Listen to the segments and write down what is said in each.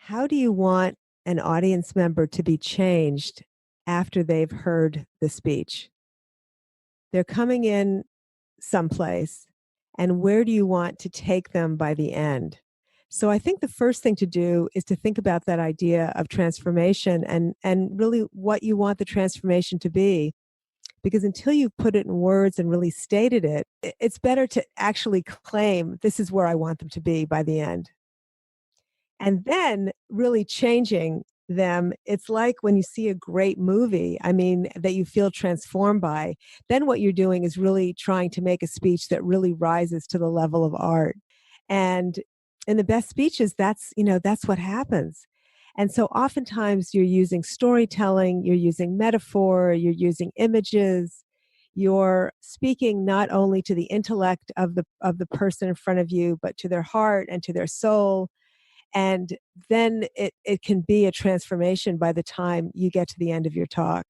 How do you want an audience member to be changed after they've heard the speech? They're coming in someplace, and where do you want to take them by the end? So I think the first thing to do is to think about that idea of transformation and really what you want the transformation to be. Because until you've put it in words and really stated it, it's better to actually claim this is where I want them to be by the end. And then really changing them, it's like when you see a great movie, I mean, that you feel transformed by, then what you're doing is really trying to make a speech that really rises to the level of art. And in the best speeches, that's what happens. And so oftentimes you're using storytelling, you're using metaphor, you're using images, you're speaking not only to the intellect of the person in front of you, but to their heart and to their soul. And then it can be a transformation by the time you get to the end of your talk.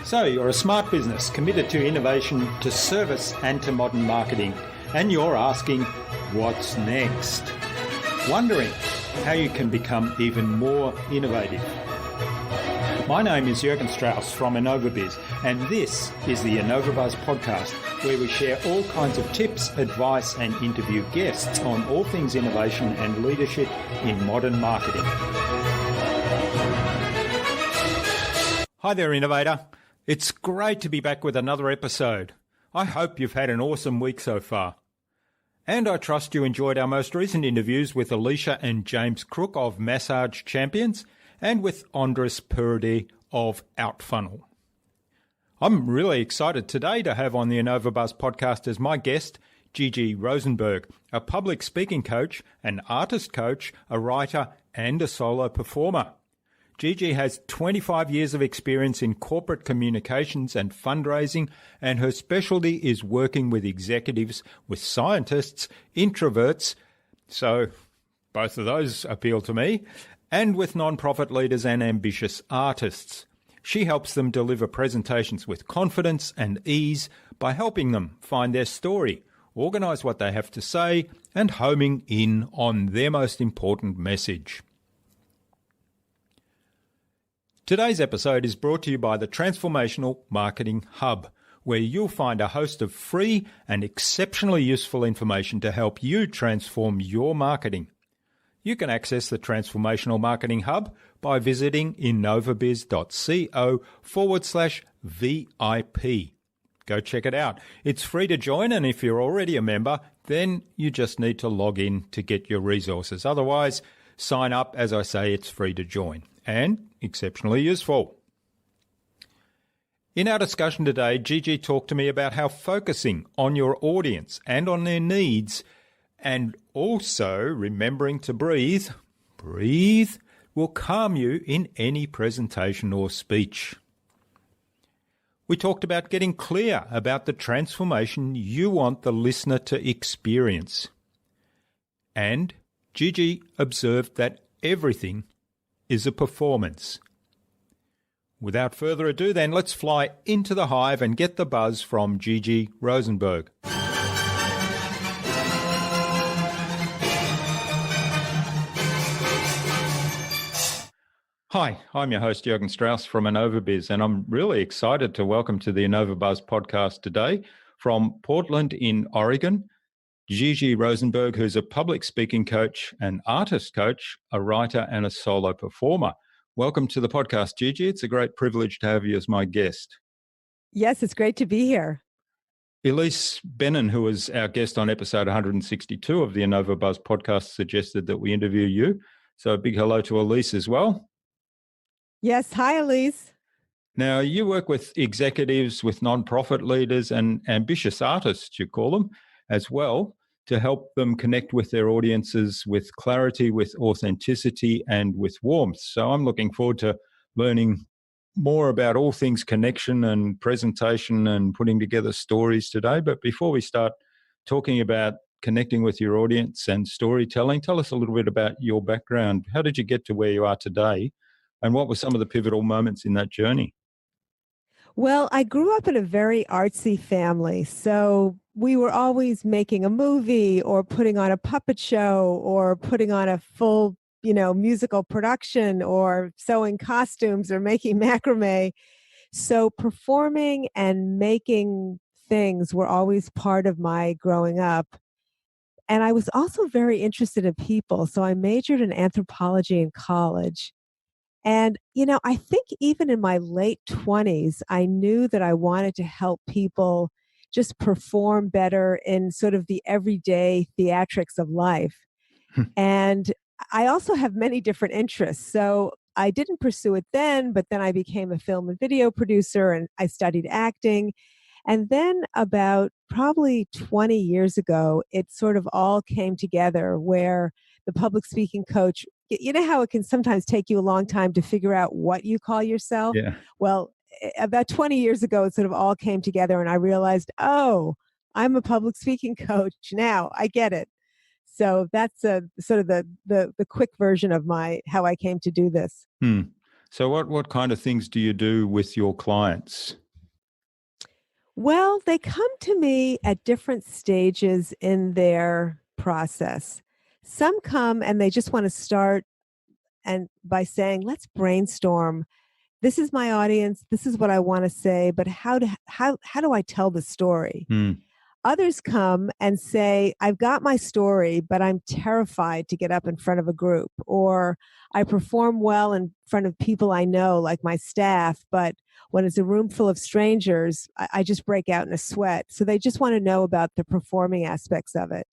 So you're a smart business committed to innovation, to service and to modern marketing, and you're asking, what's next? Wondering how you can become even more innovative. My name is Jürgen Strauss from InnovaBuzz, and this is the InnovaBuzz podcast, where we share all kinds of tips, advice and interview guests on all things innovation and leadership in modern marketing. Hi there, innovator. It's great to be back with another episode. I hope you've had an awesome week so far. And I trust you enjoyed our most recent interviews with Alicia and James Crook of Massage Champions and with Andres Purdy of Outfunnel. I'm really excited today to have on the InnovaBuzz podcast as my guest, Gigi Rosenberg, a public speaking coach, an artist coach, a writer and a solo performer. Gigi has 25 years of experience in corporate communications and fundraising, and her specialty is working with executives, with scientists, introverts, so both of those appeal to me, and with non-profit leaders and ambitious artists. She helps them deliver presentations with confidence and ease by helping them find their story, organise what they have to say, and homing in on their most important message. Today's episode is brought to you by the Transformational Marketing Hub, where you'll find a host of free and exceptionally useful information to help you transform your marketing. You can access the Transformational Marketing Hub by visiting innovabiz.co/VIP. Go check it out. It's free to join, and if you're already a member, then you just need to log in to get your resources. Otherwise, sign up. As I say, it's free to join and exceptionally useful. In our discussion today, Gigi talked to me about how focusing on your audience and on their needs, and also remembering to breathe, will calm you in any presentation or speech. We talked about getting clear about the transformation you want the listener to experience. And Gigi observed that everything is a performance. Without further ado then, let's fly into the hive and get the buzz from Gigi Rosenberg. Hi, I'm your host, Jürgen Strauss from InnovaBuzz, and I'm really excited to welcome to the InnovaBuzz podcast today from Portland in Oregon, Gigi Rosenberg, who's a public speaking coach, an artist coach, a writer, and a solo performer. Welcome to the podcast, Gigi. It's a great privilege to have you as my guest. Yes, it's great to be here. Elise Bennon, who was our guest on episode 162 of the InnovaBuzz podcast, suggested that we interview you. So a big hello to Elise as well. Yes. Hi, Elise. Now, you work with executives, with non-profit leaders and ambitious artists, you call them, as well, to help them connect with their audiences with clarity, with authenticity, and with warmth. So I'm looking forward to learning more about all things connection and presentation and putting together stories today. But before we start talking about connecting with your audience and storytelling, tell us a little bit about your background. How did you get to where you are today? And what were some of the pivotal moments in that journey? Well, I grew up in a very artsy family. So we were always making a movie or putting on a puppet show or putting on a full, musical production or sewing costumes or making macrame. So performing and making things were always part of my growing up. And I was also very interested in people. So I majored in anthropology in college. And, I think even in my late 20s, I knew that I wanted to help people just perform better in sort of the everyday theatrics of life. And I also have many different interests. So I didn't pursue it then, but then I became a film and video producer and I studied acting. And then about probably 20 years ago, it sort of all came together where the public speaking coach, you know how it can sometimes take you a long time to figure out what you call yourself? Yeah. Well, about 20 years ago, it sort of all came together and I realized, oh, I'm a public speaking coach now. I get it. So that's sort of the quick version of my how I came to do this. Hmm. So what kind of things do you do with your clients? Well, they come to me at different stages in their process. Some come and they just want to start and by saying, "Let's brainstorm. This is my audience. This is what I want to say, but how do I tell the story?" Hmm. Others come and say, I've got my story, but I'm terrified to get up in front of a group, or I perform well in front of people I know, like my staff, but when it's a room full of strangers, I just break out in a sweat. So they just want to know about the performing aspects of it.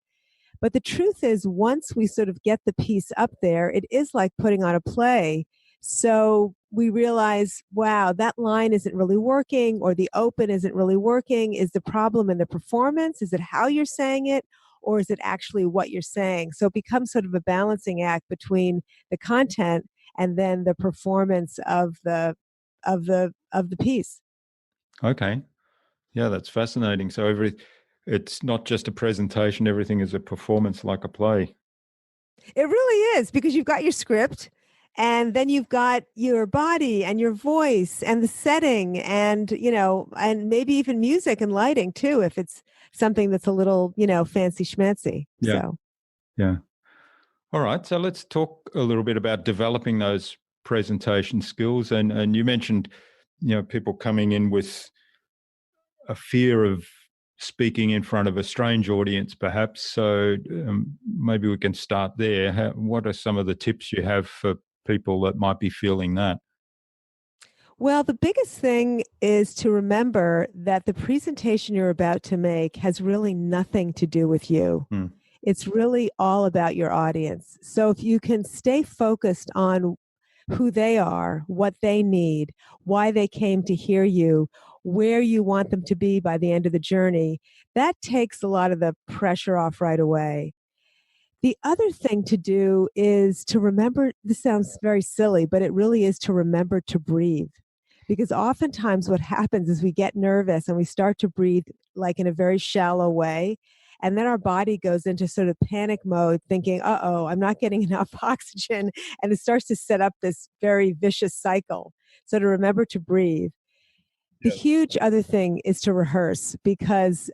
But the truth is, once we sort of get the piece up there, it is like putting on a play. So we realize, wow, that line isn't really working, or the open isn't really working. Is the problem in the performance? Is it how you're saying it? Or is it actually what you're saying? So it becomes sort of a balancing act between the content and then the performance of the piece. Okay. Yeah, that's fascinating. So it's not just a presentation, everything is a performance like a play. It really is because you've got your script and then you've got your body and your voice and the setting and, and maybe even music and lighting too, if it's something that's a little, fancy schmancy. Yeah. So, Yeah. All right. So let's talk a little bit about developing those presentation skills. And you mentioned, people coming in with a fear of speaking in front of a strange audience, perhaps. So maybe we can start there. What are some of the tips you have for people that might be feeling that? well, the biggest thing is to remember that the presentation you're about to make has really nothing to do with you. Hmm. It's really all about your audience. So if you can stay focused on who they are, what they need, why they came to hear you, where you want them to be by the end of the journey, that takes a lot of the pressure off right away. The other thing to do is to remember this sounds very silly, but it really is to remember to breathe. Because oftentimes what happens is we get nervous and we start to breathe like in a very shallow way. And then our body goes into sort of panic mode, thinking, uh oh, I'm not getting enough oxygen. And it starts to set up this very vicious cycle. So to remember to breathe. The Yeah. huge other thing is to rehearse because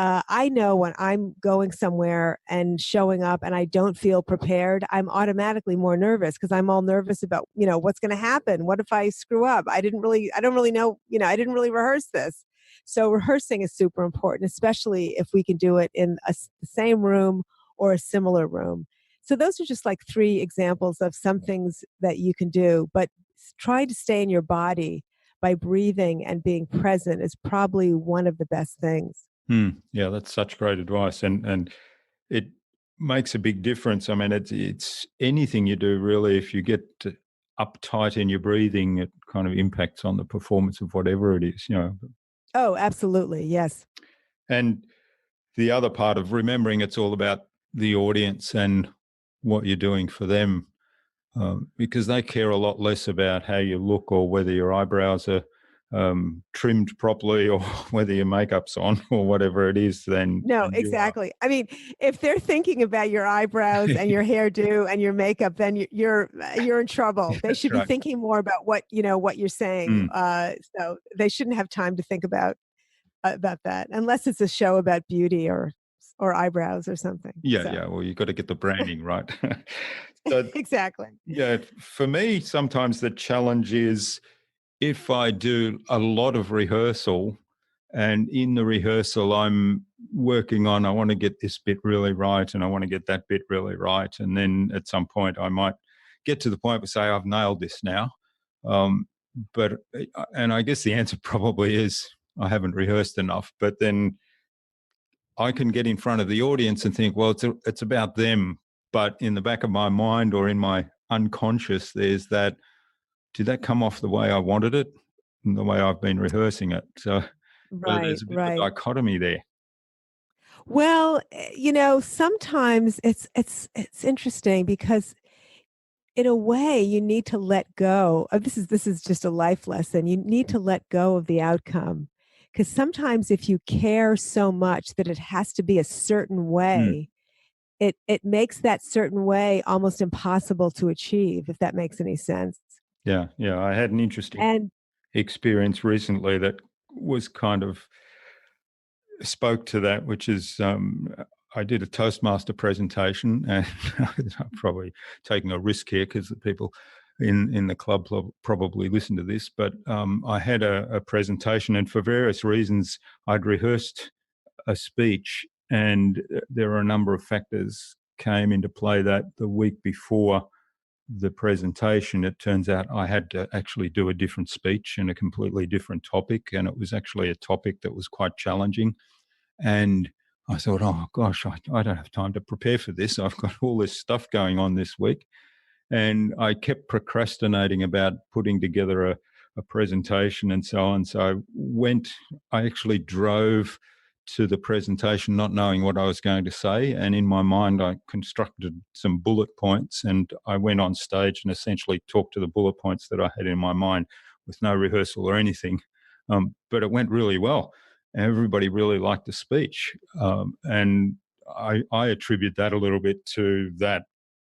I know when I'm going somewhere and showing up and I don't feel prepared, I'm automatically more nervous because I'm all nervous about, what's going to happen. What if I screw up? I don't really know, I didn't really rehearse this. So rehearsing is super important, especially if we can do it in the same room or a similar room. So those are just like three examples of some things that you can do, but try to stay in your body by breathing and being present is probably one of the best things. Hmm. Yeah, that's such great advice, and it makes a big difference. I mean, it's anything you do really. If you get uptight in your breathing, it kind of impacts on the performance of whatever it is. Oh, absolutely. Yes. And the other part of remembering it's all about the audience and what you're doing for them, because they care a lot less about how you look or whether your eyebrows are trimmed properly, or whether your makeup's on or whatever it is, then No, and you are. exactly. I mean, if they're thinking about your eyebrows and your hairdo and your makeup, then you're in trouble. They That's should be right. thinking more about what you're saying. Mm. So they shouldn't have time to think about that unless it's a show about beauty or eyebrows or something. Yeah, So yeah. Well, you've got to get the branding right. So, exactly. yeah, for me, sometimes the challenge is if I do a lot of rehearsal, and in the rehearsal, I'm working on, I want to get this bit really right and I want to get that bit really right. And then at some point, I might get to the point where say, I've nailed this now. Um, and I guess the answer probably is I haven't rehearsed enough. But then I can get in front of the audience and think, well, it's about them. But in the back of my mind or in my unconscious, there's that, did that come off the way I wanted it and the way I've been rehearsing it? So Right, there's a bit of a right. dichotomy there. Well, sometimes it's interesting because in a way you need to let go of this is just a life lesson. You need to let go of the outcome because sometimes if you care so much that it has to be a certain Mm. way, it makes that certain way almost impossible to achieve, if that makes any sense. Yeah, yeah. I had an interesting And experience recently that was kind of spoke to that, which is I did a Toastmaster presentation, and I'm probably taking a risk here because the people in the club probably listen to this, but I had a presentation, and for various reasons, I'd rehearsed a speech, and there are a number of factors came into play that the week before the presentation, it turns out I had to actually do a different speech and a completely different topic. And it was actually a topic that was quite challenging. And I thought, oh gosh, I don't have time to prepare for this. I've got all this stuff going on this week. And I kept procrastinating about putting together a presentation and so on. So I actually drove to the presentation not knowing what I was going to say. And in my mind, I constructed some bullet points and I went on stage and essentially talked to the bullet points that I had in my mind with no rehearsal or anything. But it went really well. Everybody really liked the speech. And I attribute that a little bit to that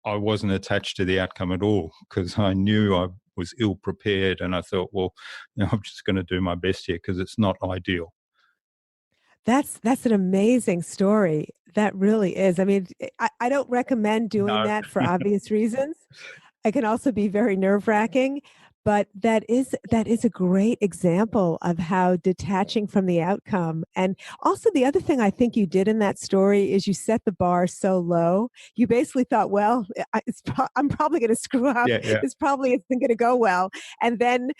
I wasn't attached to the outcome at all because I knew I was ill prepared, and I thought, well, I'm just going to do my best here because it's not ideal. that's an amazing story. That really is. I mean, I don't recommend doing No. that for obvious reasons. It can also be very nerve-wracking, but that is a great example of how detaching from the outcome. And also the other thing I think you did in that story is you set the bar so low. You basically thought, well, I'm probably going to screw up. Yeah, yeah. This probably isn't going to go well. And then,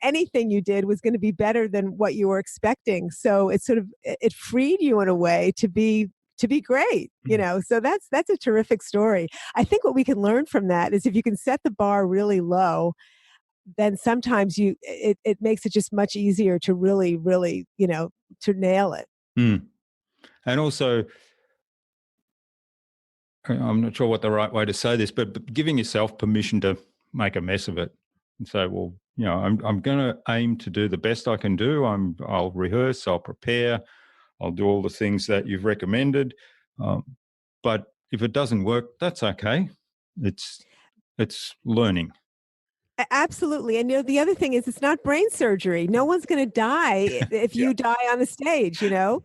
anything you did was going to be better than what you were expecting. So it freed you in a way to be great, Mm. so that's a terrific story. I think what we can learn from that is if you can set the bar really low, then sometimes it makes it just much easier to really, really, to nail it. Mm. And also, I'm not sure what the right way to say this, but giving yourself permission to make a mess of it and say, well, I'm going to aim to do the best I can do. I'll rehearse, I'll prepare, I'll do all the things that you've recommended. Um, but if it doesn't work, that's okay. It's it's learning. Absolutely. And the other thing is it's not brain surgery. No one's going to die if Yeah. you die on the stage. So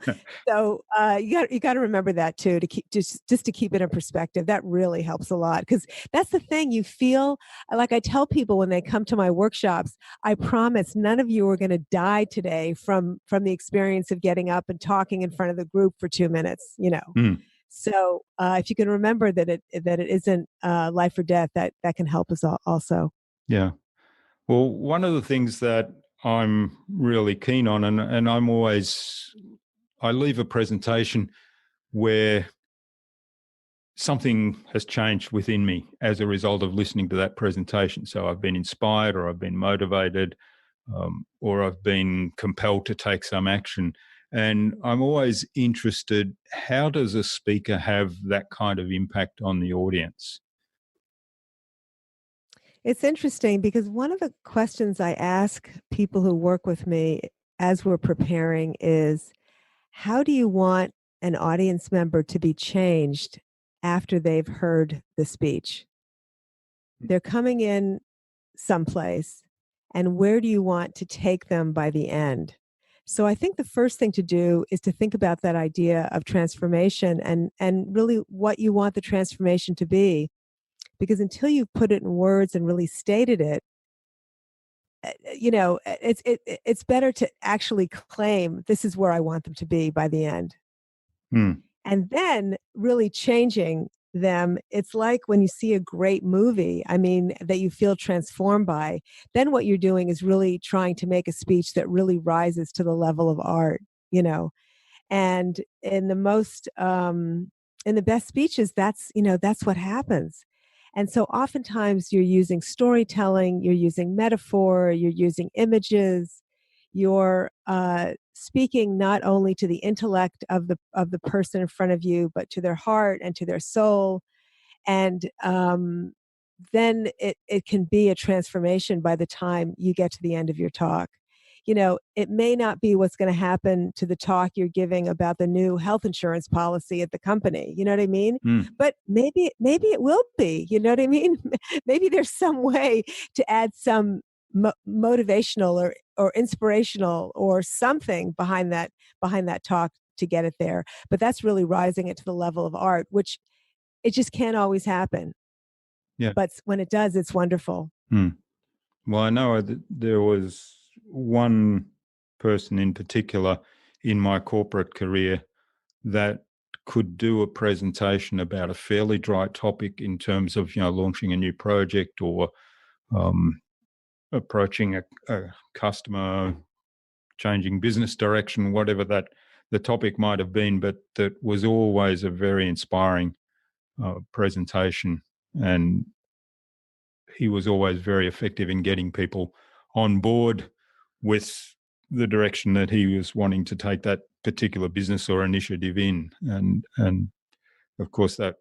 you got to remember that too, to keep just to keep it in perspective. That really helps a lot because that's the thing. You feel like I tell people when they come to my workshops, I promise none of you are going to die today from the experience of getting up and talking in front of the group for 2 minutes. Mm, So if you can remember that it isn't life or death, that can help us also. yeah. Well, one of the things that I'm really keen on, and I leave a presentation where something has changed within me as a result of listening to that presentation. So I've been inspired, or I've been motivated, or I've been compelled to take some action. And I'm always interested, how does a speaker have that kind of impact on the audience? It's interesting because one of the questions I ask people who work with me as we're preparing is, how do you want an audience member to be changed after they've heard the speech? They're coming in someplace, and where do you want to take them by the end? So I think the first thing to do is to think about that idea of transformation and really what you want the transformation to be, because until you've put it in words and really stated it, it's better to actually claim this is where I want them to be by the end. Mm. And then really changing them. It's like when you see a great movie, I mean, that you feel transformed by, then what you're doing is really trying to make a speech that really rises to the level of art, you know. And in the best speeches, that's what happens. And so oftentimes you're using storytelling, you're using metaphor, you're using images, you're speaking not only to the intellect of the person in front of you, but to their heart and to their soul. And then it can be a transformation by the time you get to the end of your talk. It may not be what's going to happen to the talk you're giving about the new health insurance policy at the company. You know what I mean? Mm. But maybe it will be. You know what I mean? Maybe there's some way to add some motivational or inspirational or something behind that talk to get it there. But that's really rising it to the level of art, which it just can't always happen. Yeah. But when it does, it's wonderful. Mm. Well, I know that there was one person in particular in my corporate career that could do a presentation about a fairly dry topic in terms of, launching a new project or um, approaching a customer, changing business direction, whatever the topic might have been, but that was always a very inspiring presentation. And he was always very effective in getting people on board with the direction that he was wanting to take that particular business or initiative in. And of course that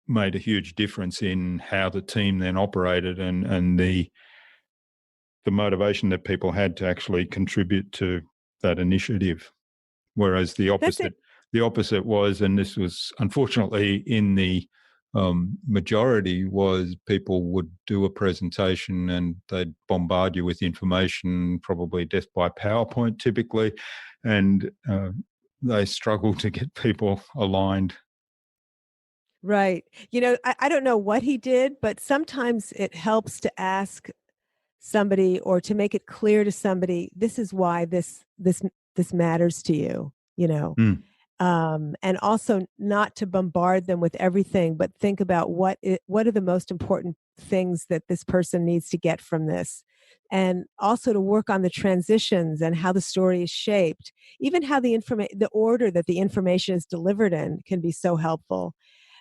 made a huge difference in how the team then operated and the motivation that people had to actually contribute to that initiative. Whereas That's it. the opposite was, and this was unfortunately in the majority, was people would do a presentation and they'd bombard you with information, probably death by PowerPoint typically, and they struggle to get people aligned. Right. I don't know what he did, but sometimes it helps to ask somebody or to make it clear to somebody, this is why this matters to you, Mm. and also not to bombard them with everything, but think about what are the most important things that this person needs to get from this, and also to work on the transitions and how the story is shaped, even how the order that the information is delivered in can be so helpful.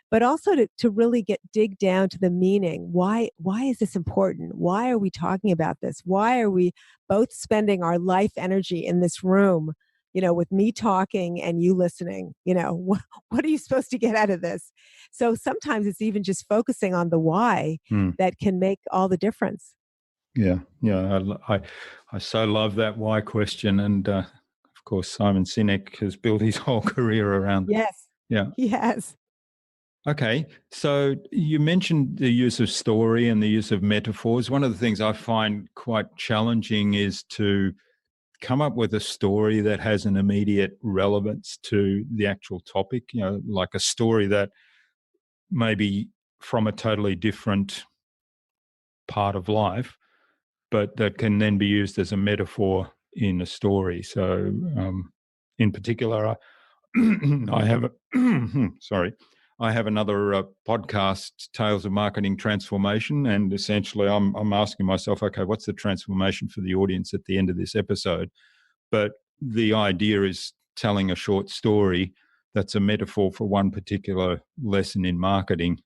But also to really dig down to the meaning. Why is this important? Why are we talking about this? Why are we both spending our life energy in this room, with me talking and you listening? What are you supposed to get out of this? So sometimes it's even just focusing on the why Mm. that can make all the difference. Yeah, yeah. I so love that why question, and of course Simon Sinek has built his whole career around. Yes. Yeah. Yes. Okay, so you mentioned the use of story and the use of metaphors. One of the things I find quite challenging is to come up with a story that has an immediate relevance to the actual topic, like a story that may be from a totally different part of life, but that can then be used as a metaphor in a story. So, in particular, I have sorry, I have another podcast, Tales of Marketing Transformation, and essentially, I'm asking myself, okay, what's the transformation for the audience at the end of this episode? But the idea is telling a short story that's a metaphor for one particular lesson in marketing,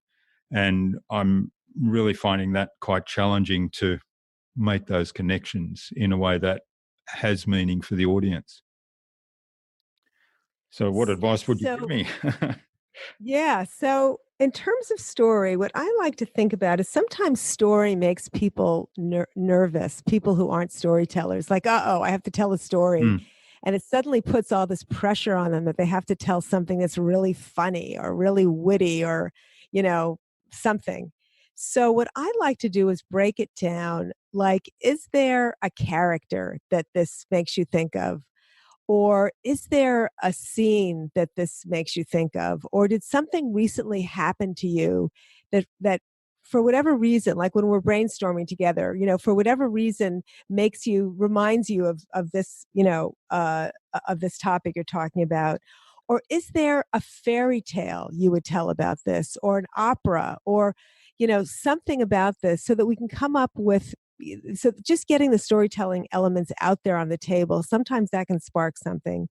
and I'm really finding that quite challenging to make those connections in a way that has meaning for the audience. So what advice would you give So me? yeah, so in terms of story, what I like to think about is sometimes story makes people nervous, people who aren't storytellers, like, uh-oh, I have to tell a story. Mm. And it suddenly puts all this pressure on them that they have to tell something that's really funny or really witty or, you know, something. So what I like to do is break it down. Like, is there a character that this makes you think of? Or is there a scene that this makes you think of? Or did something recently happen to you that for whatever reason, like when we're brainstorming together, for whatever reason reminds you of this, of this topic you're talking about? Or is there a fairy tale you would tell about this, or an opera, or, something about this, so that we can come up with, so just getting the storytelling elements out there on the table, sometimes that can spark something.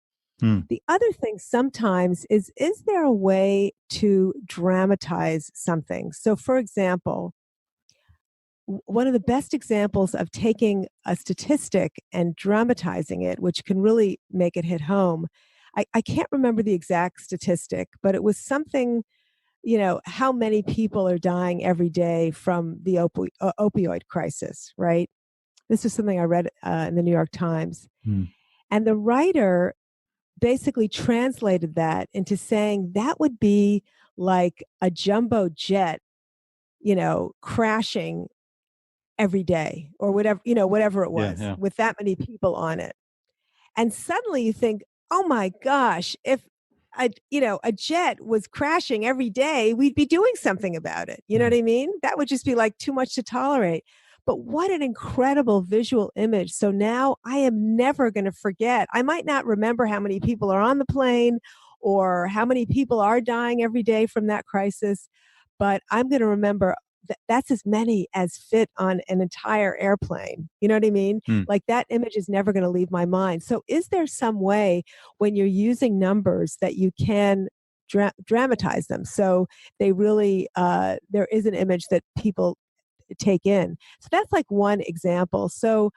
Mm. The other thing sometimes is there a way to dramatize something? So for example, one of the best examples of taking a statistic and dramatizing it, which can really make it hit home, I can't remember the exact statistic, but it was something, how many people are dying every day from the opioid crisis, right? This is something I read in the New York Times. Mm. And the writer basically translated that into saying that would be like a jumbo jet, crashing every day, or whatever, whatever it Yeah, was, yeah. with that many people on it. And suddenly you think, oh my gosh, if a jet was crashing every day, we'd be doing something about it. You know what Mm. I mean? That would just be like too much to tolerate. But what an incredible visual image. So now I am never going to forget. I might not remember how many people are on the plane or how many people are dying every day from that crisis, but I'm going to remember that's as many as fit on an entire airplane. You know what I mean? Mm. Like, that image is never going to leave my mind. So is there some way when you're using numbers that you can dramatize them, so they really there is an image that people take in? So that's like one example. So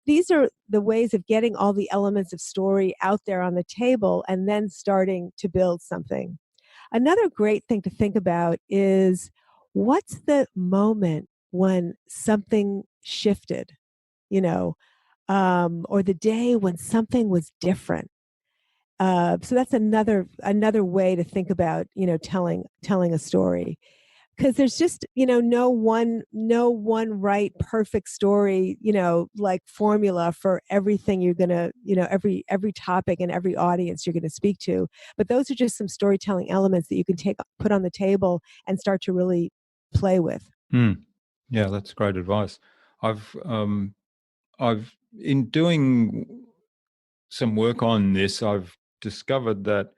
these are the ways of getting all the elements of story out there on the table and then starting to build something. Another great thing to think about is, what's the moment when something shifted, or the day when something was different. So that's another way to think about, telling a story, because there's just, no one right perfect story, like formula for everything you're gonna, every topic and every audience you're gonna speak to. But those are just some storytelling elements that you can put on the table and start to really play with. Mm. Yeah, that's great advice. I've I've in doing some work on this, I've discovered that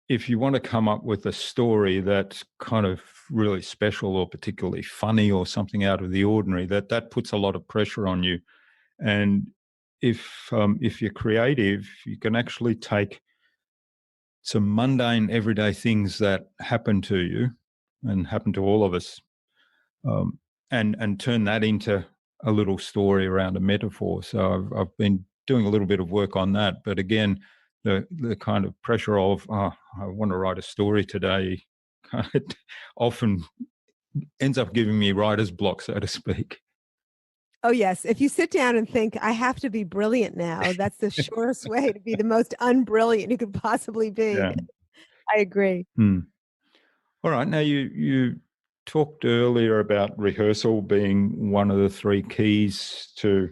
if you want to come up with a story that's kind of really special or particularly funny or something out of the ordinary, that puts a lot of pressure on you. And if you're creative, you can actually take some mundane, everyday things that happen to you and happen to all of us, um, and turn that into a little story around a metaphor. So I've been doing a little bit of work on that, but again, the kind of pressure of, oh, I want to write a story today, kind of often ends up giving me writer's block, so to speak. Oh, yes. If you sit down and think, I have to be brilliant now, that's the surest way to be the most unbrilliant you could possibly be. Yeah. I agree. Hmm. All right. Now you talked earlier about rehearsal being one of the three keys to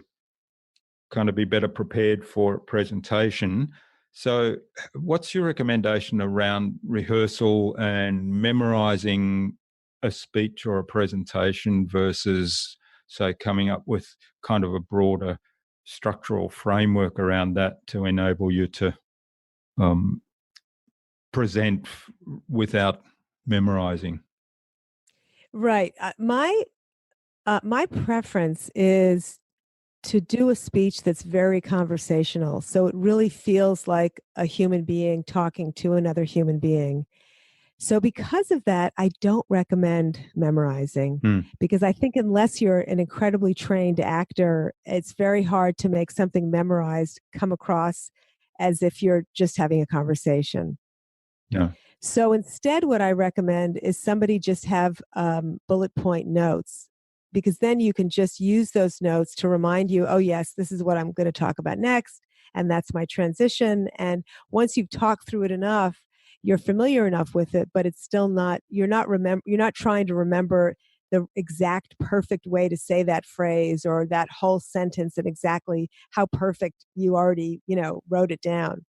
kind of be better prepared for a presentation. So, what's your recommendation around rehearsal and memorizing a speech or a presentation versus, say, coming up with kind of a broader structural framework around that to enable you to um, present without memorizing? Right. My preference is to do a speech that's very conversational. So it really feels like a human being talking to another human being. So because of that, I don't recommend memorizing, Hmm. because I think unless you're an incredibly trained actor, it's very hard to make something memorized come across as if you're just having a conversation. Yeah. So instead, what I recommend is somebody just have bullet point notes, because then you can just use those notes to remind you, oh, yes, this is what I'm going to talk about next. And that's my transition. And once you've talked through it enough, you're familiar enough with it, but it's still not, you're not trying to remember the exact perfect way to say that phrase or that whole sentence and exactly how perfect you already, wrote it down.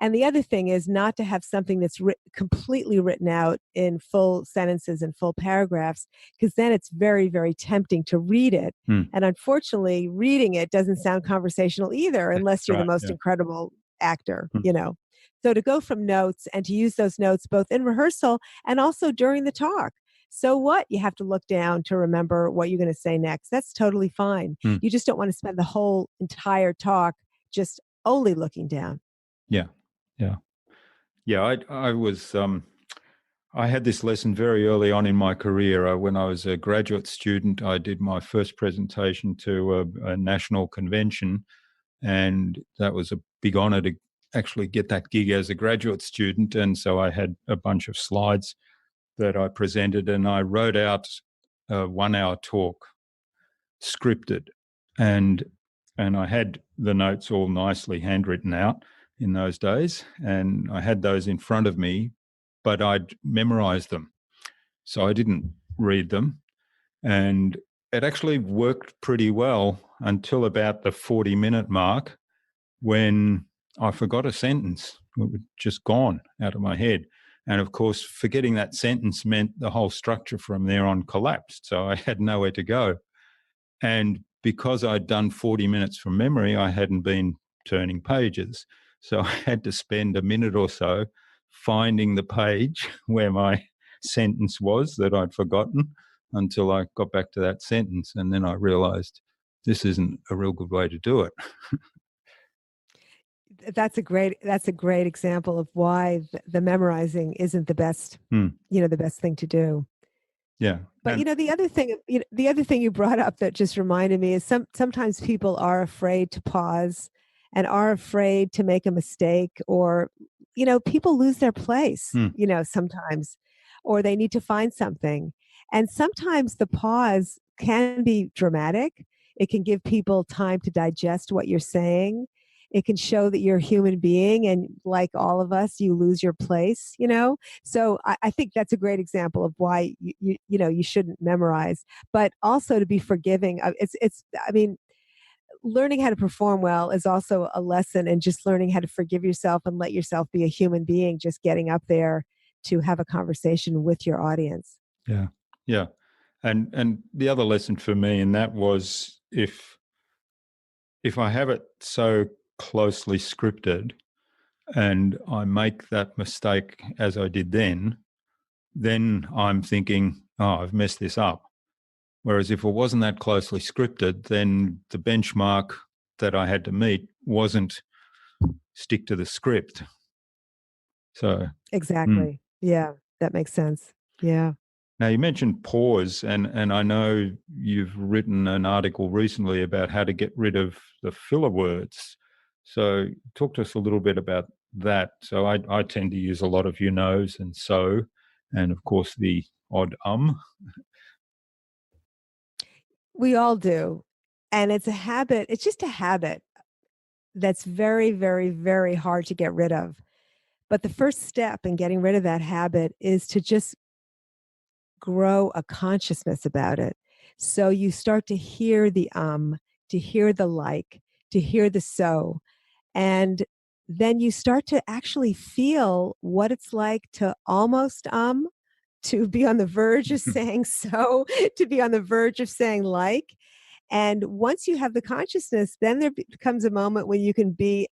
And the other thing is not to have something that's completely written out in full sentences and full paragraphs, because then it's very, very tempting to read it. Mm. And unfortunately, reading it doesn't sound conversational either, unless you're the Right. most Yeah. incredible actor, Mm. So to go from notes and to use those notes both in rehearsal and also during the talk. So what? You have to look down to remember what you're going to say next. That's totally fine. Mm. You just don't want to spend the whole entire talk just only looking down. Yeah. Yeah. Yeah. I was. I had this lesson very early on in my career. When I was a graduate student, I did my first presentation to a national convention, and that was a big honor to actually get that gig as a graduate student. And so I had a bunch of slides that I presented, and I wrote out a 1 hour talk, scripted, and I had the notes all nicely handwritten out in those days, and I had those in front of me, but I'd memorized them, so I didn't read them, and it actually worked pretty well until about the 40-minute mark, when I forgot a sentence. It was just gone out of my head. And of course, forgetting that sentence meant the whole structure from there on collapsed. So I had nowhere to go. And because I'd done 40 minutes from memory, I hadn't been turning pages. So I had to spend a minute or so finding the page where my sentence was that I'd forgotten, until I got back to that sentence. And then I realized this isn't a real good way to do it. That's a great example of why the memorizing isn't the best, Hmm. the best thing to do. Yeah. But And the other thing you brought up that just reminded me is sometimes people are afraid to pause and are afraid to make a mistake, or people lose their place, hmm. sometimes, or they need to find something. And sometimes the pause can be dramatic. It can give people time to digest what you're saying. It can show that you're a human being, and like all of us, you lose your place. So I think that's a great example of why you shouldn't memorize, but also to be forgiving. It's I mean, learning how to perform well is also a lesson in just learning how to forgive yourself and let yourself be a human being, just getting up there to have a conversation with your audience. Yeah. Yeah. And the other lesson for me in that was, if I have it so closely scripted and I make that mistake as I did then I'm thinking, oh, I've messed this up. Whereas if it wasn't that closely scripted, then the benchmark that I had to meet wasn't stick to the script. So, mm. Exactly. Yeah, that makes sense. Yeah. Now you mentioned pause, and I know you've written an article recently about how to get rid of the filler words. So talk to us a little bit about that. So I tend to use a lot of you knows and so, and of course the odd . We all do. And it's a habit. It's just a habit that's very, very, very hard to get rid of. But the first step in getting rid of that habit is to just grow a consciousness about it. So you start to hear the to hear the like, to hear the so. And then you start to actually feel what it's like to almost to be on the verge of saying so, to be on the verge of saying like. And once you have the consciousness, then there becomes a moment when you can be,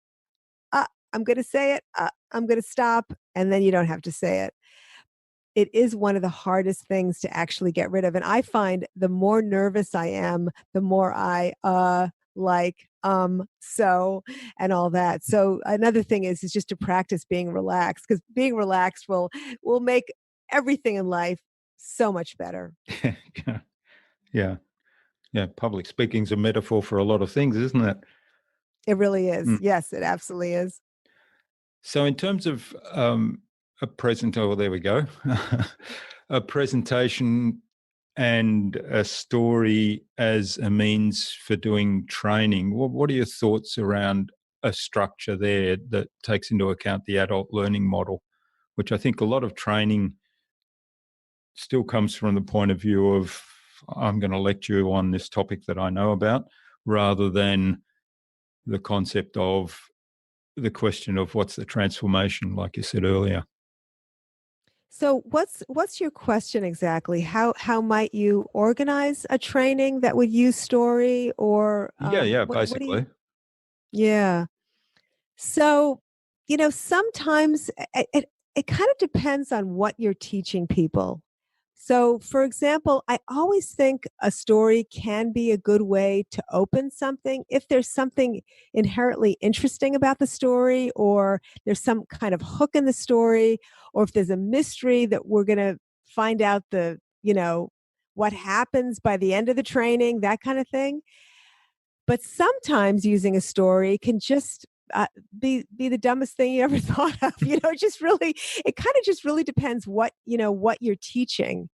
I'm going to say it, I'm going to stop, and then you don't have to say it. It is one of the hardest things to actually get rid of. And I find the more nervous I am, the more I like so and all that. So another thing is just to practice being relaxed, because being relaxed will make everything in life so much better. Yeah. Yeah. Yeah. Public speaking's a metaphor for a lot of things, isn't it? It really is. Mm. Yes, it absolutely is. So in terms of there we go, a presentation and a story as a means for doing training. What are your thoughts around a structure there that takes into account the adult learning model, which I think a lot of training still comes from the point of view of, I'm going to lecture you on this topic that I know about, rather than the concept of the question of what's the transformation, like you said earlier. So what's your question exactly? How might you organize a training that would use story, or Yeah, what do you? basically. Yeah. So, sometimes it kind of depends on what you're teaching people. So, for example, I always think a story can be a good way to open something if there's something inherently interesting about the story, or there's some kind of hook in the story, or if there's a mystery that we're going to find out what happens by the end of the training, that kind of thing. But sometimes using a story can just be the dumbest thing you ever thought of. It kind of just really depends what you're teaching.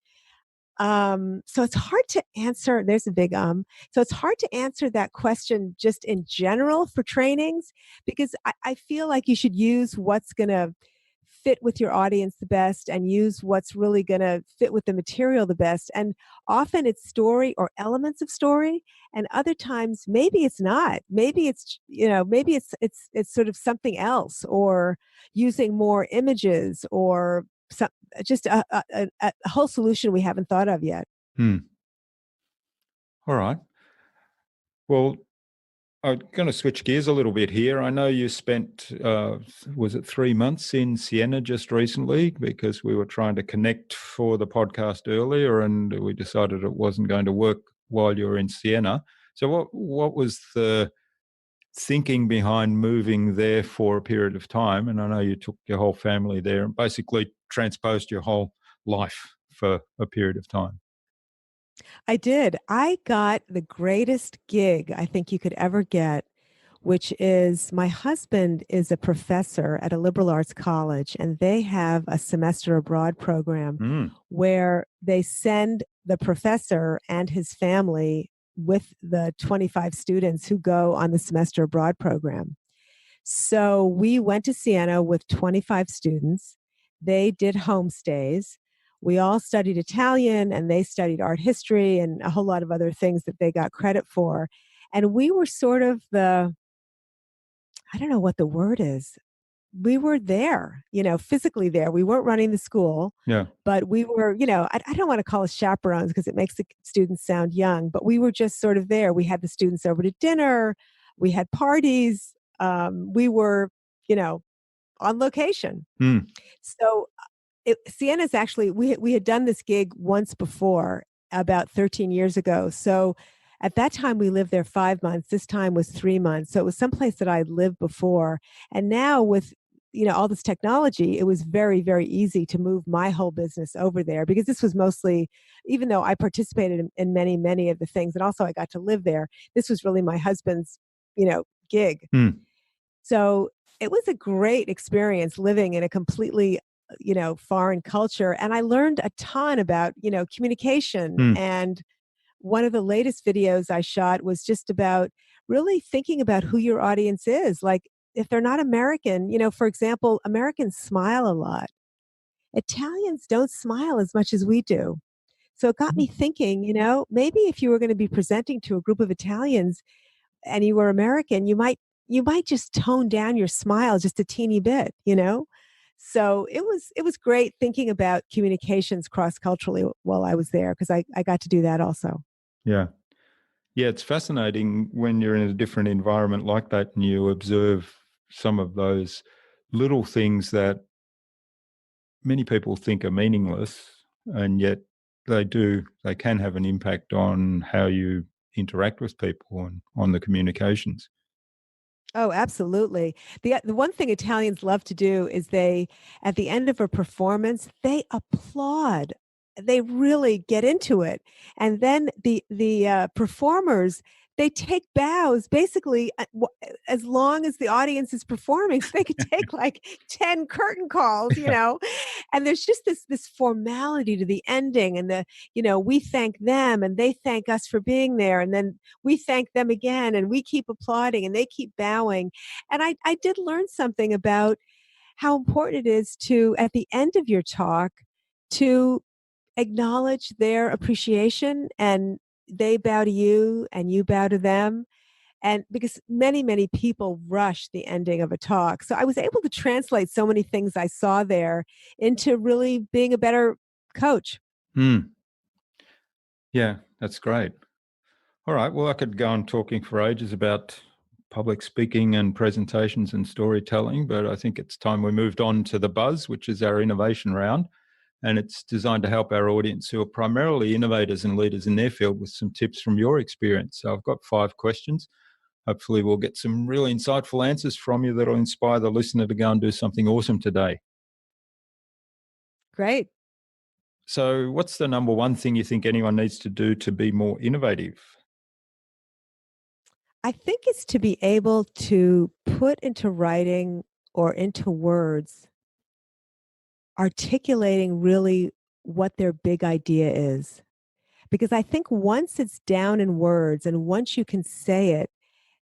So it's hard to answer. There's a big. So it's hard to answer that question just in general for trainings, because I feel like you should use what's going to fit with your audience the best, and use what's really going to fit with the material the best. And often it's story or elements of story, and other times maybe it's not. Maybe it's sort of something else, or using more images, or some, just a whole solution we haven't thought of yet. All right. Well, I'm going to switch gears a little bit here. I know you spent, was it 3 months in Siena just recently, because we were trying to connect for the podcast earlier and we decided it wasn't going to work while you were in Siena. So what was the thinking behind moving there for a period of time? And I know you took your whole family there and basically transposed your whole life for a period of time. I did. I got the greatest gig I think you could ever get, which is, my husband is a professor at a liberal arts college, and they have a semester abroad program where they send the professor and his family with the 25 students who go on the semester abroad program. So we went to Siena with 25 students. They did homestays. We all studied Italian, and they studied art history and a whole lot of other things that they got credit for. And we were sort of I don't know what the word is. We were there, physically there. We weren't running the school, Yeah. but we were, I don't want to call us chaperones because it makes the students sound young, but we were just sort of there. We had the students over to dinner. We had parties. We were, on location. So Siena's actually, we had done this gig once before, about 13 years ago. So at that time we lived there 5 months. This time was 3 months. So it was someplace that I'd lived before. And now with all this technology, it was very, very easy to move my whole business over there, because this was mostly, even though I participated in many, many of the things, and also I got to live there, this was really my husband's, gig. So it was a great experience living in a completely, foreign culture. And I learned a ton about, communication. And one of the latest videos I shot was just about really thinking about who your audience is. Like, if they're not American, for example, Americans smile a lot. Italians don't smile as much as we do. So it got me thinking, maybe if you were going to be presenting to a group of Italians and you were American, you might just tone down your smile just a teeny bit. So it was great thinking about communications cross culturally while I was there, because I got to do that also. Yeah. Yeah, it's fascinating when you're in a different environment like that and you observe some of those little things that many people think are meaningless, and yet they can have an impact on how you interact with people and on the communications. Oh, absolutely. The one thing Italians love to do is at the end of a performance, they applaud. They really get into it. And then the performers, they take bows basically as long as the audience is performing. So they could take like 10 curtain calls, and there's just this formality to the ending, and we thank them and they thank us for being there, and then we thank them again and we keep applauding and they keep bowing. And I did learn something about how important it is to, at the end of your talk, to acknowledge their appreciation, and they bow to you and you bow to them. And because many, many people rush the ending of a talk. So I was able to translate so many things I saw there into really being a better coach. Mm. Yeah, that's great. All right. Well, I could go on talking for ages about public speaking and presentations and storytelling, but I think it's time we moved on to the buzz, which is our innovation round. And it's designed to help our audience, who are primarily innovators and leaders in their field, with some tips from your experience. So I've got 5 questions. Hopefully we'll get some really insightful answers from you that'll inspire the listener to go and do something awesome today. Great. So what's the number one thing you think anyone needs to do to be more innovative? I think it's to be able to put into writing or into words, articulating really what their big idea is. Because I think once it's down in words and once you can say it,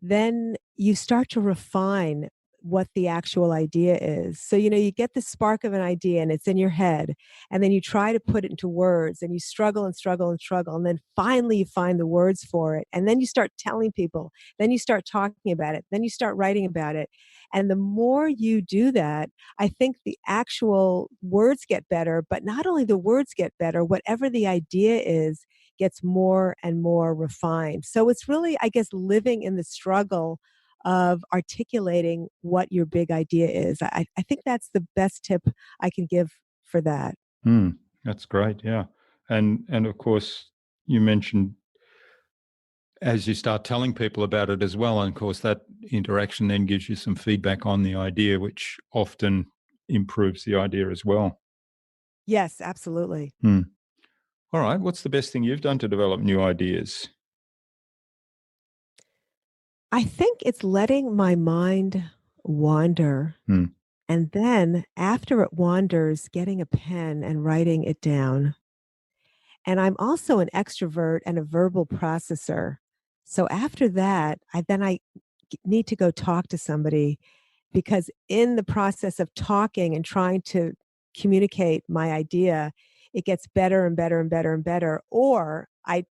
then you start to refine what the actual idea is. So, you get the spark of an idea and it's in your head, and then you try to put it into words and you struggle and struggle and struggle. And then finally you find the words for it. And then you start telling people, then you start talking about it, then you start writing about it. And the more you do that, I think the actual words get better, but not only the words get better, whatever the idea is gets more and more refined. So it's really, I guess, living in the struggle of articulating what your big idea is. I think that's the best tip I can give for that. That's great. Yeah. And of course, you mentioned as you start telling people about it as well. And of course, that interaction then gives you some feedback on the idea, which often improves the idea as well. Yes, absolutely. All right. What's the best thing you've done to develop new ideas? I think it's letting my mind wander. And then after it wanders, getting a pen and writing it down. And I'm also an extrovert and a verbal processor. So after that, I need to go talk to somebody, because in the process of talking and trying to communicate my idea, it gets better and better and better and better. Or I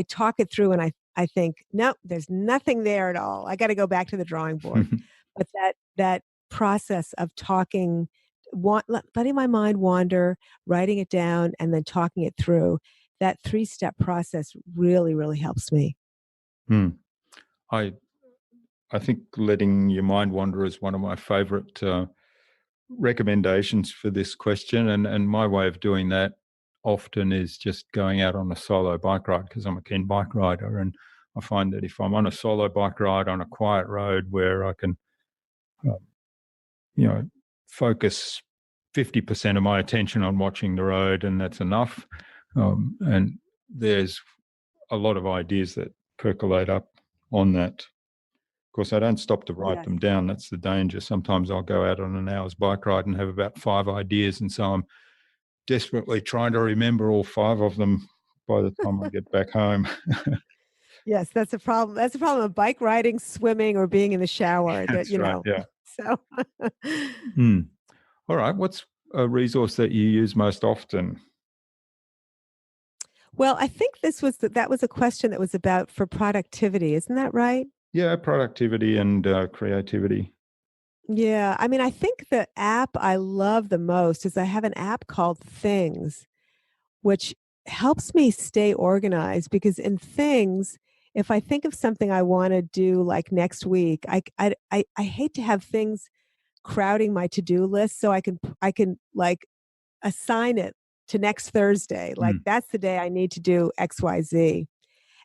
talk it through and I think, nope, there's nothing there at all. I got to go back to the drawing board. But that process of talking, letting my mind wander, writing it down, and then talking it through, that 3-step process really, really helps me. I think letting your mind wander is one of my favorite recommendations for this question. And my way of doing that often is just going out on a solo bike ride, because I'm a keen bike rider. And I find that if I'm on a solo bike ride on a quiet road where I can, focus 50% of my attention on watching the road, and that's enough. And there's a lot of ideas that percolate up on that. Of course, I don't stop to write them down. That's the danger. Sometimes I'll go out on an hour's bike ride and have about 5 ideas. And so I'm desperately trying to remember all 5 of them by the time I get back home. Yes, that's a problem. That's a problem of bike riding, swimming, or being in the shower. That's right. Yeah. So, All right. What's a resource that you use most often? well, I think that was a question that was about for productivity. Isn't that right? Yeah, productivity and creativity. Yeah. I mean, I think the app I love the most is I have an app called Things, which helps me stay organized, because in Things, if I think of something I want to do like next week, I hate to have things crowding my to-do list, so I can like assign it to next Thursday. Like that's the day I need to do XYZ.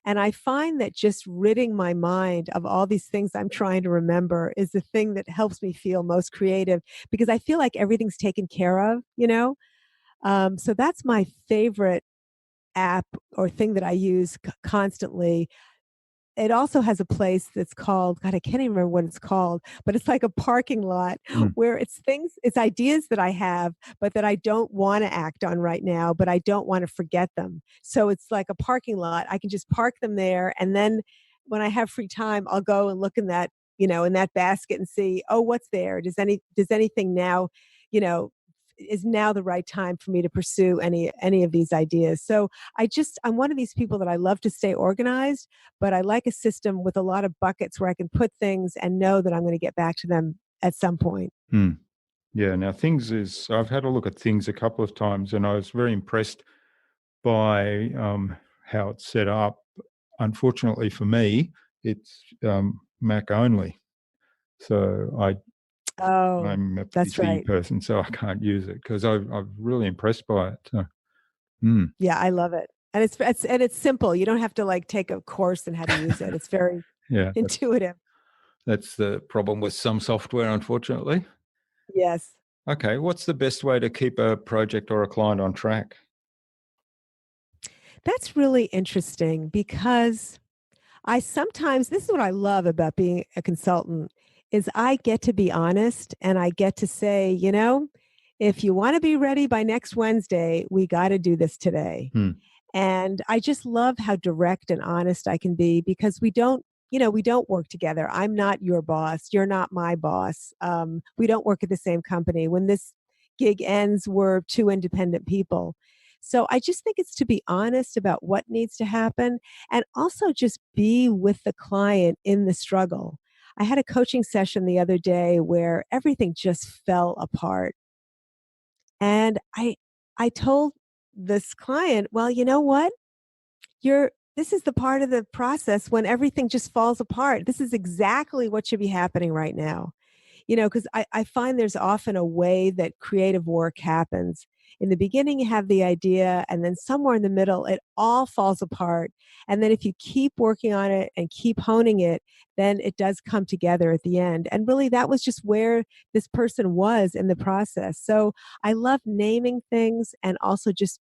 And I find that just ridding my mind of all these things I'm trying to remember is the thing that helps me feel most creative, because I feel like everything's taken care of. So that's my favorite app or thing that I use constantly. it also has a place that's called, God, I can't even remember what it's called, but it's like a parking lot Mm. where it's ideas that I have, but that I don't want to act on right now, but I don't want to forget them. So it's like a parking lot. I can just park them there. And then when I have free time, I'll go and look in that, in that basket and see, oh, what's there? Does anything now, you know, is now the right time for me to pursue any of these ideas. So I'm one of these people that I love to stay organized, but I like a system with a lot of buckets where I can put things and know that I'm going to get back to them at some point. Mm. Yeah. Now, I've had a look at things a couple of times, and I was very impressed by how it's set up. Unfortunately for me, it's Mac only. So Oh, I'm a that's PC right. person, so I can't use it because I'm really impressed by it. Mm, Yeah, I love it. And it's simple. You don't have to like take a course in how to use it. It's very yeah, intuitive. that's the problem with some software, unfortunately. Yes. Okay, what's the best way to keep a project or a client on track? That's really interesting because this is what I love about being a consultant is I get to be honest and I get to say, if you want to be ready by next Wednesday, we got to do this today. Hmm. And I just love how direct and honest I can be because we don't work together. I'm not your boss. You're not my boss. We don't work at the same company. When this gig ends, we're two independent people. So I just think it's to be honest about what needs to happen and also just be with the client in the struggle. I had a coaching session the other day where everything just fell apart. And I told this client, well, you know what? This is the part of the process when everything just falls apart. This is exactly what should be happening right now. Because I find there's often a way that creative work happens. In the beginning, you have the idea, and then somewhere in the middle, it all falls apart. And then if you keep working on it and keep honing it, then it does come together at the end. And really, that was just where this person was in the process. So I love naming things and also just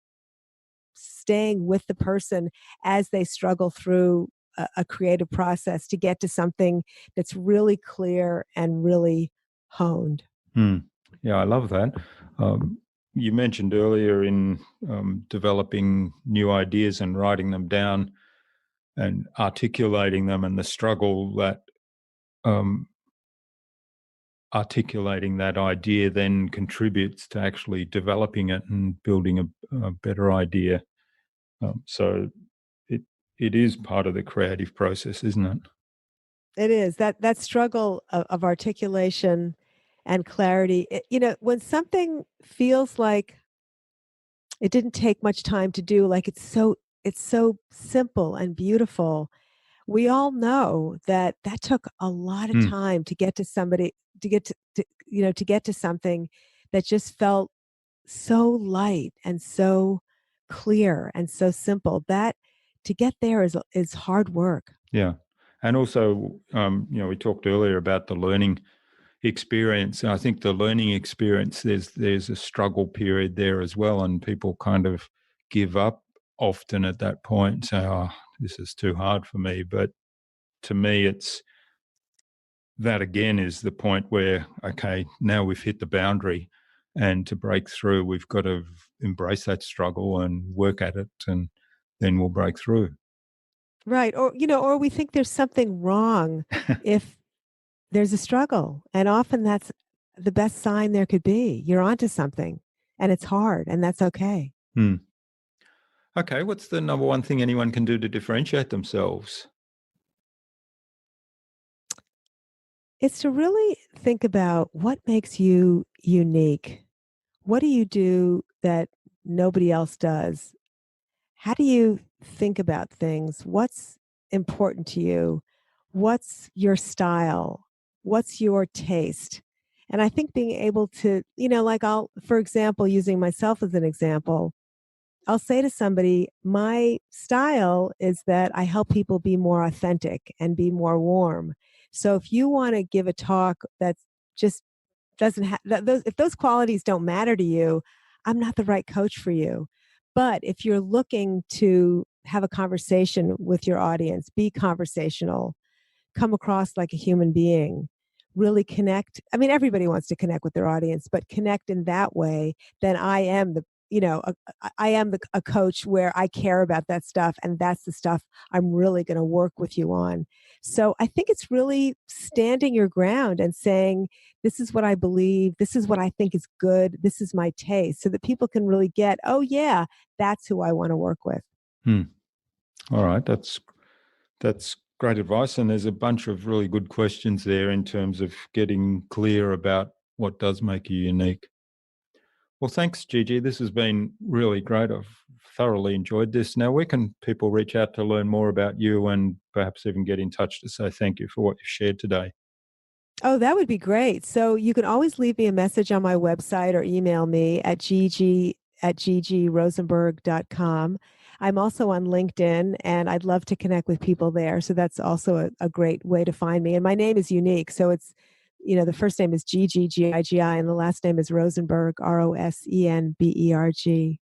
staying with the person as they struggle through a creative process to get to something that's really clear and really honed. Hmm. Yeah, I love that. Um, you mentioned earlier in developing new ideas and writing them down and articulating them, and the struggle that um, articulating that idea then contributes to actually developing it and building a better idea. So it it is part of the creative process, isn't it? It is that struggle of articulation and clarity. When something feels like it didn't take much time to do, like it's so simple and beautiful. We all know that that took a lot of Mm, time to get to somebody to get to something that just felt so light and so clear and so simple that to get there is hard work. yeah, and also, we talked earlier about the learning experience. And I think the learning experience, there's a struggle period there as well, and people kind of give up often at that point and say, "Oh, this is too hard for me." But to me, it's that again is the point where, okay, now we've hit the boundary, and to break through, we've got to embrace that struggle and work at it, and then we'll break through. Right. Or we think there's something wrong if there's a struggle. And often that's the best sign there could be. You're onto something and it's hard and that's okay. Hmm. Okay, what's the number one thing anyone can do to differentiate themselves? It's to really think about what makes you unique. What do you do that nobody else does? How do you think about things? What's important to you? What's your style? What's your taste? And I think being able to, for example, using myself as an example, I'll say to somebody, my style is that I help people be more authentic and be more warm. So if you want to give a talk that's just doesn't have those, if those qualities don't matter to you, I'm not the right coach for you. But if you're looking to have a conversation with your audience, be conversational, come across like a human being, really connect. I mean, everybody wants to connect with their audience, but connect in that way, then I am a coach where I care about that stuff. And that's the stuff I'm really going to work with you on. So I think it's really standing your ground and saying, this is what I believe. This is what I think is good. This is my taste, so that people can really get, oh yeah, that's who I want to work with. All right. That's great advice. And there's a bunch of really good questions there in terms of getting clear about what does make you unique. Well, thanks, Gigi. This has been really great. I've thoroughly enjoyed this. Now, where can people reach out to learn more about you and perhaps even get in touch to say thank you for what you've shared today? Oh, that would be great. So you can always leave me a message on my website or email me at gigirosenberg.com. I'm also on LinkedIn, and I'd love to connect with people there. So that's also a great way to find me. And my name is unique. So it's, the first name is Gigi, Gigi, and the last name is Rosenberg, Rosenberg.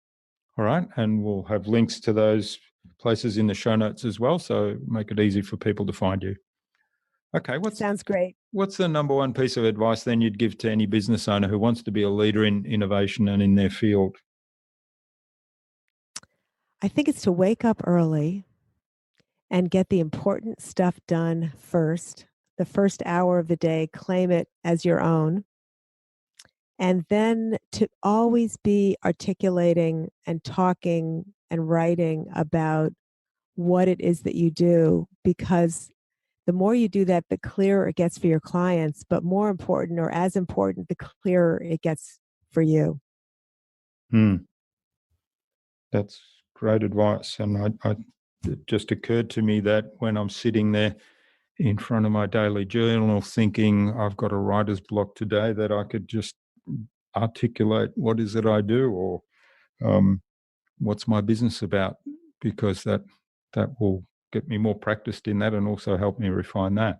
All right. And we'll have links to those places in the show notes as well. So make it easy for people to find you. Okay. Sounds great. What's the number one piece of advice then you'd give to any business owner who wants to be a leader in innovation and in their field? I think it's to wake up early and get the important stuff done first. The first hour of the day, claim it as your own. And then to always be articulating and talking and writing about what it is that you do, because the more you do that, the clearer it gets for your clients, but more important, or as important, the clearer it gets for you. That's great advice. And it just occurred to me that when I'm sitting there in front of my daily journal thinking I've got a writer's block today, that I could just articulate what is it I do, or what's my business about, because that will get me more practiced in that and also help me refine that.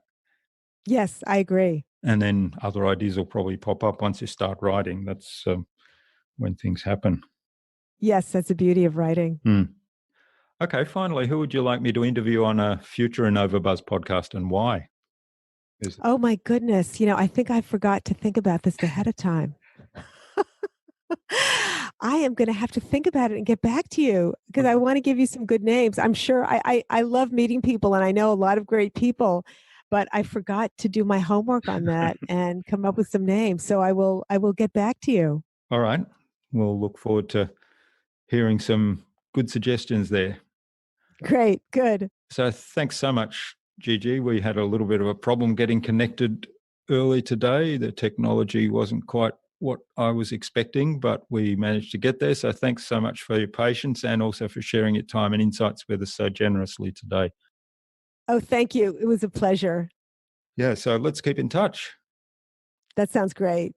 Yes, I agree. And then other ideas will probably pop up once you start writing. That's when things happen. Yes, that's the beauty of writing. Okay, finally, who would you like me to interview on a future InnovaBuzz podcast, and why? Oh my goodness. I think I forgot to think about this ahead of time. I am going to have to think about it and get back to you, because I want to give you some good names. I'm sure I love meeting people, and I know a lot of great people, but I forgot to do my homework on that and come up with some names. So I will get back to you. All right. We'll look forward to hearing some good suggestions there. Great. Good. So thanks so much, Gigi. We had a little bit of a problem getting connected early today. The technology wasn't quite what I was expecting, but we managed to get there. So thanks so much for your patience, and also for sharing your time and insights with us so generously today. Oh, thank you. It was a pleasure. Yeah, so let's keep in touch. That sounds great.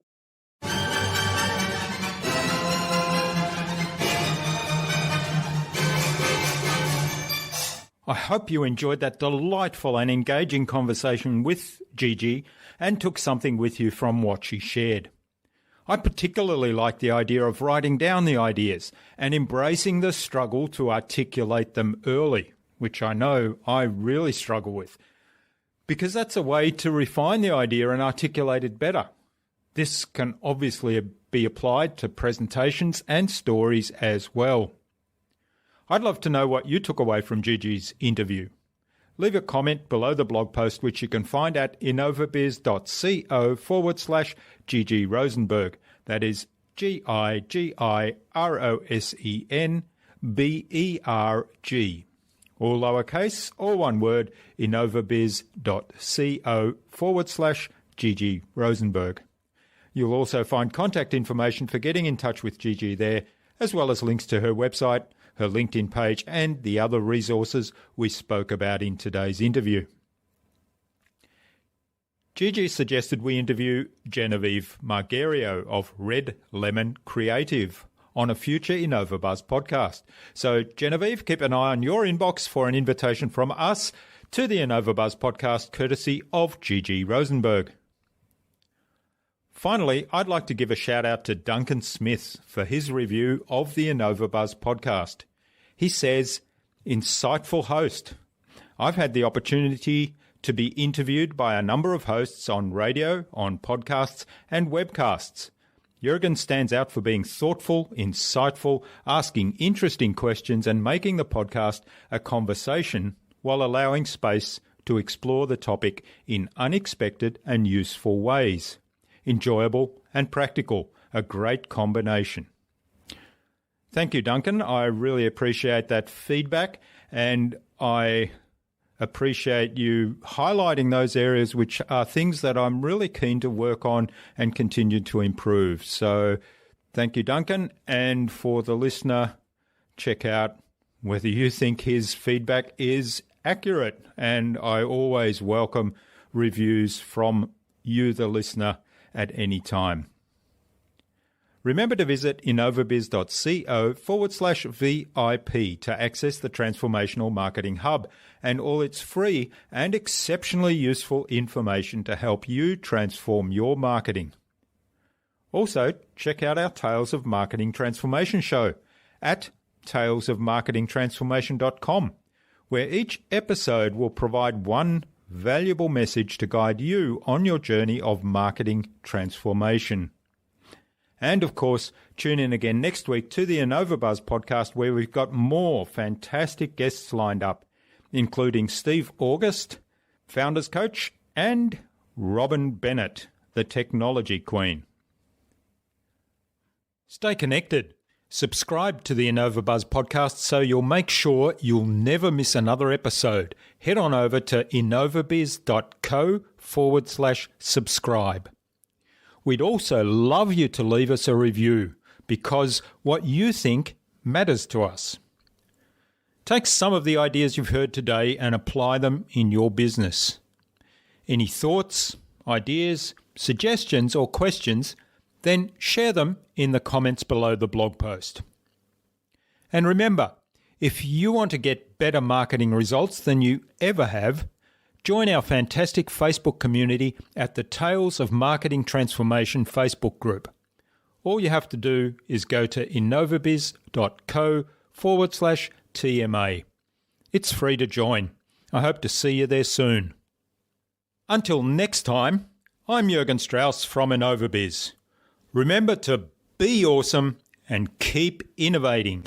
I hope you enjoyed that delightful and engaging conversation with Gigi and took something with you from what she shared. I particularly like the idea of writing down the ideas and embracing the struggle to articulate them early, which I know I really struggle with, because that's a way to refine the idea and articulate it better. This can obviously be applied to presentations and stories as well. I'd love to know what you took away from Gigi's interview. Leave a comment below the blog post, which you can find at innovabiz.co/Gigi Rosenberg. That is GigiRosenberg, all lowercase, all one word, innovabiz.co/Gigi Rosenberg. You'll also find contact information for getting in touch with Gigi there, as well as links to her website, her LinkedIn page, and the other resources we spoke about in today's interview. Gigi suggested we interview Genevieve Margario of Red Lemon Creative on a future InnovaBuzz podcast. So, Genevieve, keep an eye on your inbox for an invitation from us to the InnovaBuzz podcast, courtesy of Gigi Rosenberg. Finally, I'd like to give a shout out to Duncan Smith for his review of the InnovaBuzz podcast. He says, insightful host. I've had the opportunity to be interviewed by a number of hosts on radio, on podcasts, and webcasts. Jürgen stands out for being thoughtful, insightful, asking interesting questions, and making the podcast a conversation while allowing space to explore the topic in unexpected and useful ways. Enjoyable and practical, a great combination. Thank you, Duncan. I really appreciate that feedback, and I appreciate you highlighting those areas which are things that I'm really keen to work on and continue to improve. So thank you, Duncan. And for the listener, check out whether you think his feedback is accurate. And I always welcome reviews from you, the listener, at any time. Remember to visit InnovaBuzz.co/VIP to access the Transformational Marketing Hub and all its free and exceptionally useful information to help you transform your marketing. Also, check out our Tales of Marketing Transformation show at talesofmarketingtransformation.com, where each episode will provide one valuable message to guide you on your journey of marketing transformation. And, of course, tune in again next week to the InnovaBuzz podcast, where we've got more fantastic guests lined up, including Steve August, Founders Coach, and Robin Bennett, the Technology Queen. Stay connected. Subscribe to the InnovaBuzz podcast so you'll make sure you'll never miss another episode. Head on over to innovabiz.co/subscribe. We'd also love you to leave us a review, because what you think matters to us. Take some of the ideas you've heard today and apply them in your business. Any thoughts, ideas, suggestions, or questions, then share them in the comments below the blog post. And remember, if you want to get better marketing results than you ever have, join our fantastic Facebook community at the Tales of Marketing Transformation Facebook group. All you have to do is go to innovabiz.co/TMA. It's free to join. I hope to see you there soon. Until next time, I'm Jürgen Strauss from InnovaBiz. Remember to be awesome and keep innovating.